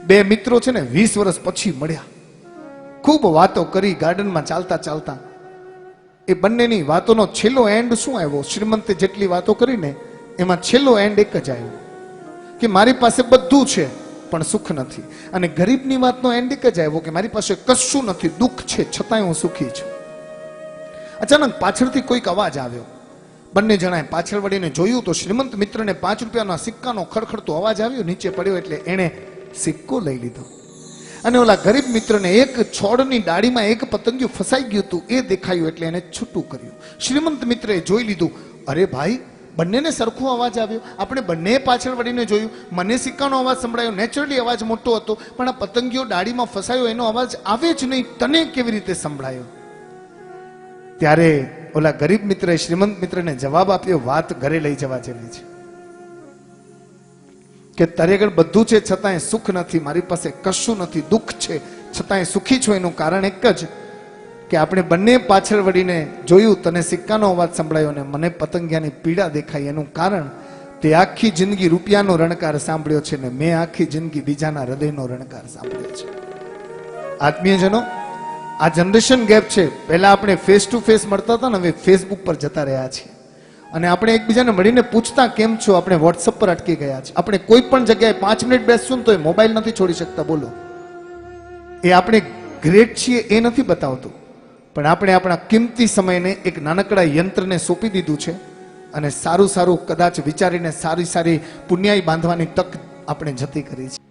બે મિત્રો છે ને 20 વર્ષ પછી મળ્યા, ખૂબ વાતો કરી ગાર્ડનમાં ચાલતા ચાલતા. એ બંનેની વાતોનો છેલ્લો એન્ડ શું આવ્યો? શ્રીમંતે જેટલી વાતો કરીને એમાં છેલ્લો એન્ડ એક જ આવ્યો કે મારી પાસે બધું છે પણ સુખ નથી. અને ગરીબની વાતનો એન્ડ એક જ આવ્યો કે મારી પાસે કશું નથી, દુઃખ છે છતાંય હું સુખી છું. અચાનક પાછળથી કોઈક અવાજ આવ્યો. બંને જણાએ પાછળ વળીને જોયું તો શ્રીમંત મિત્રને 5 રૂપિયાના સિક્કાનો ખડખડતો અવાજ આવ્યો. નીચે પડ્યો એટલે એણે સિક્કો લઈ લીધો. અને ઓલા ગરીબ મિત્રને એક છોડની ડાળીમાં એક પતંગિયું ફસાઈ ગયું હતું, એ દેખાયું એટલે એને છૂટું કર્યું. શ્રીમંત મિત્રએ જોઈ લીધું, અરે ભાઈ, બંનેને સરખો અવાજ આવ્યો. આપણે બંને પાછળ વળીને જોયું, મને સિક્કાનો અવાજ સંભળાયો, નેચરલી અવાજ મોટો હતો, પણ આ પતંગિયો ડાળીમાં ફસાયો એનો અવાજ આવે જ નહીં, તને કેવી રીતે સંભળાયો? ત્યારે ઓલા ગરીબ મિત્રએ શ્રીમંત મિત્રને જવાબ આપ્યો, વાત ઘરે લઈ જવા જેવી છે કે તારે આગળ બધું છે છતાંય સુખ નથી, મારી પાસે કશું નથી, દુઃખ છે છતાંય સુખી છું. એનું કારણ એક જ કે આપણે બંને પાછળ વળીને જોયું, તને સિક્કાનો અવાજ સંભળાયો ને મને પતંગિયાની પીડા દેખાઈ. એનું કારણ તે આખી જિંદગી રૂપિયાનો રણકાર સાંભળ્યો છે ને મેં આખી જિંદગી બીજાના હૃદયનો રણકાર સાંભળ્યો છે. આત્મીયજનો, આ જનરેશન ગેપ છે. પહેલા આપણે ફેસ ટુ ફેસ મળતા હતા ને હવે ફેસબુક પર જતા રહ્યા છીએ. અને આપણે એકબીજાને મળીને પૂછતા કેમ છો આપણે વોટ્સઅપ પર અટકી ગયા છે. આપણે કોઈ પણ જગ્યાએ 5 મિનિટ બેસશું તો એ મોબાઈલ નથી છોડી શકતા. બોલો, એ આપણે ગ્રેટ છીએ એ નથી બતાવતું, પણ આપણે આપણા કિંમતી સમયને એક નાનકડા યંત્રને સોંપી દીધું છે અને સારું સારું કદાચ વિચારીને સારી સારી પુણ્યાઈ બાંધવાની તક આપણે જતી કરી છે.